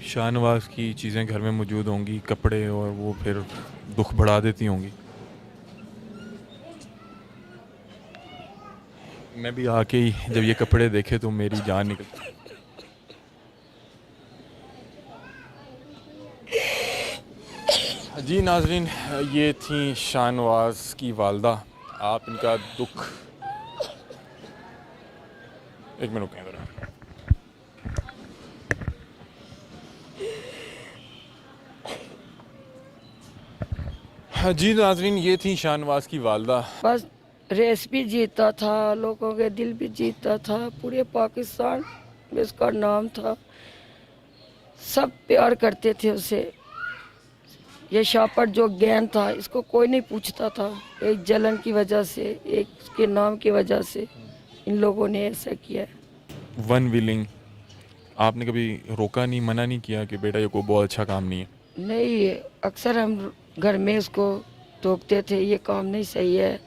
शाहनवाज़ की चीज़ें घर में मौजूद होंगी, कपड़े, और वो फिर दुख बढ़ा देती होंगी। मैं भी आके ही जब ये कपड़े देखे तो मेरी जान निकल। जी नाज़रीन, ये थी शाहनवाज़ की वालदा। आप इनका दुख एक मिनट रुकें ज़रा। हाँ जी नाज़रीन, ये थी शाहनवाज़ की वालदा। बस रेस भी जीता था, लोगों के दिल भी जीता था, पूरे पाकिस्तान में उसका नाम था, सब प्यार करते थे उसे। ये शापर जो गैंग था, इसको कोई नहीं पूछता था। एक जलन की वजह से, एक उसके नाम की वजह से इन लोगों ने ऐसा किया है। वन विलिंग, आपने कभी रोका नहीं, मना नहीं किया कि बेटा ये कोई बहुत अच्छा काम नहीं है? नहीं, अक्सर हम घर में उसको टोकते थे, ये काम नहीं सही है,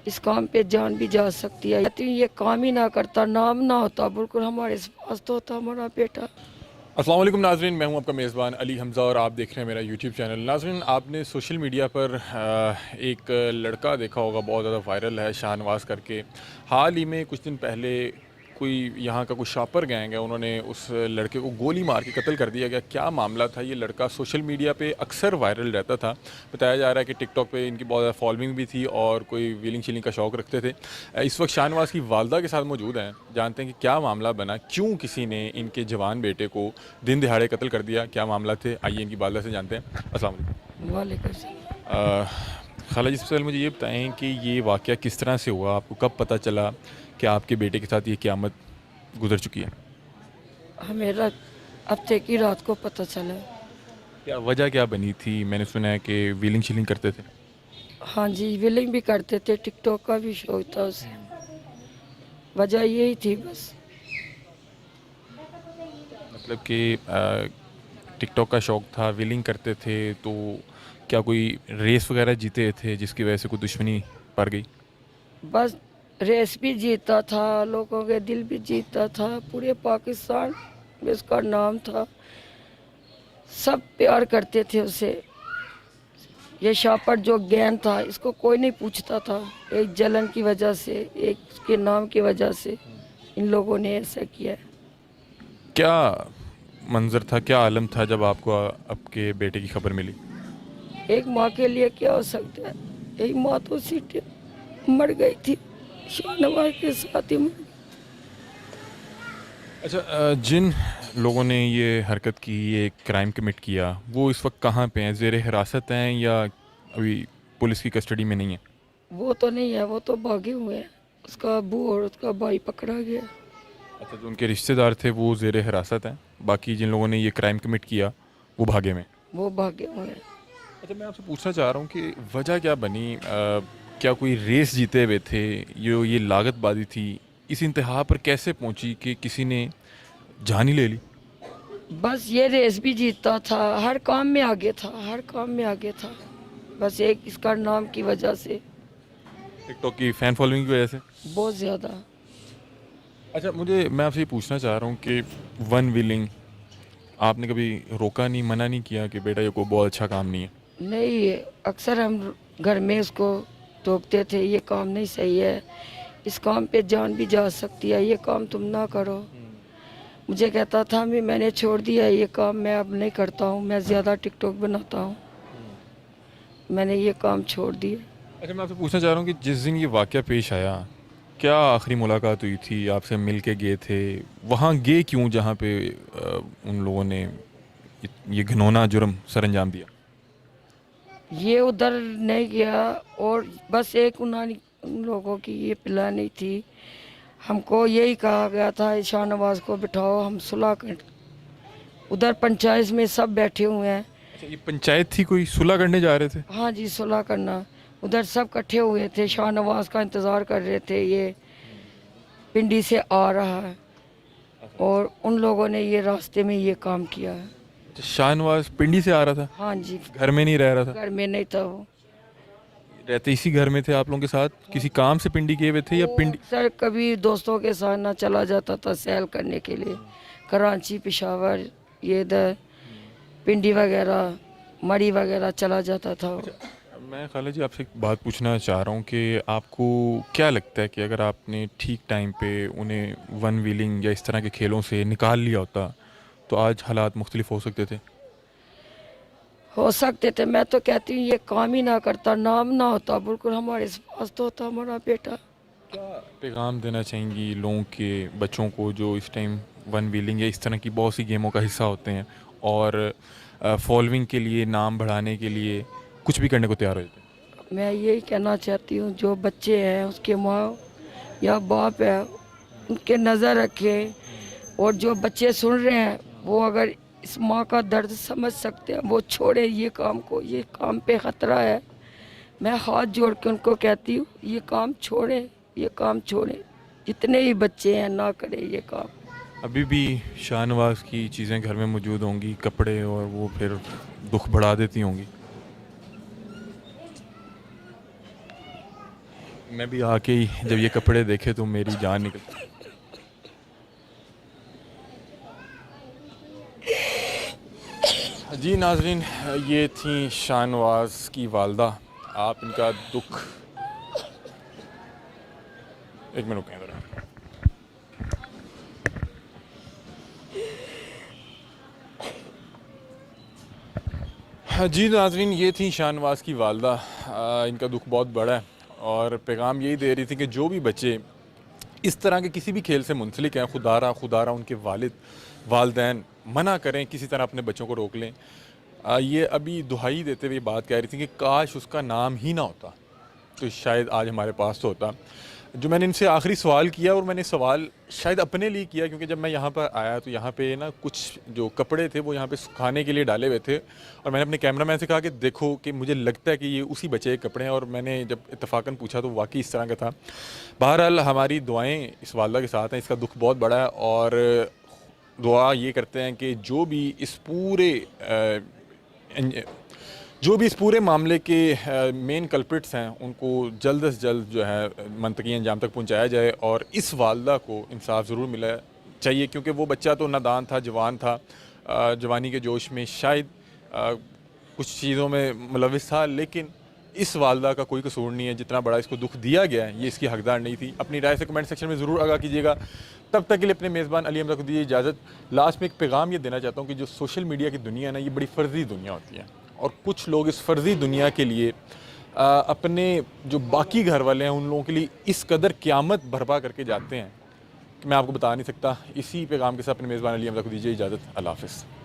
इस काम पे जान भी जा सकती है। कहती हूँ, ये काम ही ना करता, नाम ना होता, बिल्कुल हमारे पास तो होता हमारा बेटा। अस्सलाम वालेकुम नाज़रीन, मैं हूं आपका मेज़बान अली हमज़ा और आप देख रहे हैं मेरा यूट्यूब चैनल। नाज़रीन, आपने सोशल मीडिया पर एक लड़का देखा होगा, बहुत ज़्यादा वायरल है, शाहनवाज़ करके। हाल ही में कुछ दिन पहले कोई यहाँ का कुछ शॉपर गैंग है, उन्होंने उस लड़के को गोली मार के कत्ल कर दिया गया। क्या मामला था? ये लड़का सोशल मीडिया पे अक्सर वायरल रहता था। बताया जा रहा है कि टिकटॉक पे इनकी बहुत ज़्यादा फॉलोइंग भी थी और कोई व्हीलिंग शीलिंग का शौक़ रखते थे। इस वक्त शाहनवाज़ की वालदा के साथ मौजूद हैं, जानते हैं कि क्या मामला बना, क्यों किसी ने इनके जवान बेटे को दिन दिहाड़े कत्ल कर दिया, क्या मामला थे। आइए इनकी वालदा से जानते हैं। अस्सलाम वालेकुम। वालेकुम सलाम। खाला जी, सबसे पहले मुझे ये बताएं कि ये वाक़या किस तरह से हुआ, आपको कब पता चला कि आपके बेटे के साथ ये क़यामत गुजर चुकी है? हमें हफ्ते की रात को पता चला। क्या वजह क्या बनी थी? मैंने सुना है कि व्हीलिंग शीलिंग करते थे। हाँ जी, विलिंग भी करते थे, टिकटॉक का भी शौक था उसे। वजह यही थी बस। मतलब कि टिकटॉक का शौक़ था, व्हीलिंग करते थे, तो क्या कोई रेस वगैरह जीते थे जिसकी वजह से कोई दुश्मनी पड़ गई? बस रेस भी जीता था, लोगों के दिल भी जीता था, पूरे पाकिस्तान में उसका नाम था, सब प्यार करते थे उसे। ये शापर जो गैंग था, इसको कोई नहीं पूछता था। एक जलन की वजह से, एक उसके नाम की वजह से इन लोगों ने ऐसा किया है। क्या मंज़र था, क्या आलम था जब आपको आपके बेटे की खबर मिली? एक माँ के लिए क्या हो सकता है, एक माँ तो उसी टाइम मर गई थी, शाहनवाज के साथ ही मर गई। अच्छा, जिन लोगों ने ये हरकत की, ये क्राइम कमिट किया, वो इस वक्त कहाँ पे हैं? ज़ेरे हिरासत हैं या अभी पुलिस की कस्टडी में नहीं है? वो तो नहीं है, वो तो भागे हुए हैं, उसका अबू और उसका भाई पकड़ा गया। अच्छा, जो उनके रिश्तेदार थे वो ज़ेरे हिरासत हैं, बाकी जिन लोगों ने ये क्राइम कमिट किया वो भागे में। वो भागे हुए हैं। अच्छा, मैं आपसे पूछना चाह रहा हूँ कि वजह क्या बनी? क्या कोई रेस जीते हुए थे, जो ये लागतबाजी थी, इस इंतहा पर कैसे पहुंची कि किसी ने जान ही ले ली? बस ये रेस भी जीतता था, हर काम में आगे था, हर काम में आगे था, बस एक इसका नाम की वजह से। टिकटॉक की फ़ैन फॉलोइंग की वजह से? बहुत ज़्यादा। अच्छा, मैं आपसे ये पूछना चाह रहा हूँ कि वन विलिंग, आपने कभी रोका नहीं, मना नहीं किया कि बेटा ये कोई बहुत अच्छा काम नहीं है? नहीं, अक्सर हम घर में उसको टोकते थे, ये काम नहीं सही है, इस काम पे जान भी जा सकती है, ये काम तुम ना करो। मुझे कहता था, मैंने छोड़ दिया ये काम, मैं अब नहीं करता हूँ, मैं ज़्यादा टिकटॉक बनाता हूँ, मैंने ये काम छोड़ दिया। अच्छा, मैं आपसे पूछना चाह रहा हूँ कि जिस दिन ये वाक़या पेश आया, क्या आखिरी मुलाकात हुई थी, आपसे मिल के गए थे? वहाँ गए क्यों जहाँ पे उन लोगों ने ये घिनौना जुर्म सर अंजाम दिया? ये उधर नहीं गया, और बस एक उन्होंने उन लोगों की ये प्लान नहीं थी। हमको यही कहा गया था, शाहनवाज को बिठाओ, हम सुलह कर। उधर पंचायत में सब बैठे हुए हैं। अच्छा, ये पंचायत थी, कोई सुलह करने जा रहे थे? हाँ जी, सुलह करना। उधर सब इकट्ठे हुए थे, शाहनवाज का इंतज़ार कर रहे थे, ये पिंडी से आ रहा है, और उन लोगों ने ये रास्ते में ये काम किया है। अच्छा, शाहनवाज पिंडी से आ रहा था, हाँ जी, घर में नहीं रह रहा था? घर में नहीं था वो। रहते इसी घर में थे आप लोगों के साथ? किसी काम से पिंडी गए हुए थे या वो पिंडी? अक्सर कभी दोस्तों के साथ ना चला जाता था सैर करने के लिए, कराची, पेशावर, ये इधर पिंडी वगैरह, मरी वगैरह चला जाता था। मैं खाला जी आपसे एक बात पूछना चाह रहा हूँ कि आपको क्या लगता है कि अगर आपने ठीक टाइम पे उन्हें वन व्हीलिंग या इस तरह के खेलों से निकाल लिया होता तो आज हालात मुख्तलिफ हो सकते थे? हो सकते थे। मैं तो कहती हूँ ये काम ही ना करता, नाम ना होता, बिल्कुल हमारे पास तो होता हमारा बेटा। क्या पैगाम देना चाहेंगी लोगों के बच्चों को जो इस टाइम वन व्हीलिंग या इस तरह की बहुत सी गेमों का हिस्सा होते हैं और फॉलोइंग के लिए, नाम बढ़ाने के लिए कुछ भी करने को तैयार हो जाते हैं? मैं यही कहना चाहती हूँ जो बच्चे हैं उसके माँ या बाप है उनके नज़र रखें, और जो बच्चे सुन रहे हैं वो अगर इस माँ का दर्द समझ सकते हैं वो छोड़े ये काम को, ये काम पे ख़तरा है। मैं हाथ जोड़ के उनको कहती हूँ ये काम छोड़े, ये काम छोड़े, जितने भी बच्चे हैं ना करें ये काम। अभी भी शाहनवाज की चीज़ें घर में मौजूद होंगी, कपड़े, और वो फिर दुख बढ़ा देती होंगी। मैं भी आके ही जब ये कपड़े देखे तो मेरी जान निकल। जी नाजरीन, ये थी शाहनवाज की वालदा। आप इनका दुख एक मिनट रुकें ज़रा। जी नाजरीन, ये थी शाहनवाज की वालदा। इनका दुख बहुत बड़ा है और पैगाम यही दे रही थी कि जो भी बच्चे इस तरह के किसी भी खेल से मुंसलिक हैं, खुदारा उनके वालिद वालदैन मना करें, किसी तरह अपने बच्चों को रोक लें। ये अभी दुहाई देते हुए बात कह रही थी कि काश उसका नाम ही ना होता तो शायद आज हमारे पास तो होता। जो मैंने इनसे आखिरी सवाल किया, और मैंने सवाल शायद अपने लिए किया क्योंकि जब मैं यहाँ पर आया तो यहाँ पे ना कुछ जो कपड़े थे वो यहाँ पे सुखाने के लिए डाले हुए थे, और मैंने अपने कैमरामैन से कहा कि देखो कि मुझे लगता है कि ये उसी बच्चे के कपड़े हैं, और मैंने जब इत्तफाकन पूछा तो वाकई इस तरह का था। बहरहाल हमारी दुआएँ इस वालदा के साथ हैं, इसका दुख बहुत बड़ा है, और दुआ ये करते हैं कि जो भी इस पूरे मामले के मेन कल्प्रिट्स हैं उनको जल्द से जल्द जो है मंतकी अंजाम तक पहुंचाया जाए, और इस वालदा को इंसाफ ज़रूर मिला चाहिए क्योंकि वो बच्चा तो नादान था, जवान था, जवानी के जोश में शायद कुछ चीज़ों में मुलविस था, लेकिन इस वालदा का कोई कसूर नहीं है। जितना बड़ा इसको दुख दिया गया है ये इसकी हकदार नहीं थी। अपनी राय से कमेंट सेक्शन में ज़रूर आगाह कीजिएगा। तब तक के लिए अपने मेज़बान अली हमज़ा को दीजिए इजाज़त। लास्ट में एक पैगाम ये देना चाहता हूँ कि जो सोशल मीडिया की दुनिया है ना, ये बड़ी फ़र्जी दुनिया होती है, और कुछ लोग इस फ़र्जी दुनिया के लिए अपने जो बाकी घर वाले हैं उन लोगों के लिए इस कदर क़यामत बर्पा करके जाते हैं कि मैं आपको बता नहीं सकता। इसी पैगाम के साथ अपने मेज़बान अली हमज़ा को दीजिए इजाज़त। अल्लाह हाफ़िज़।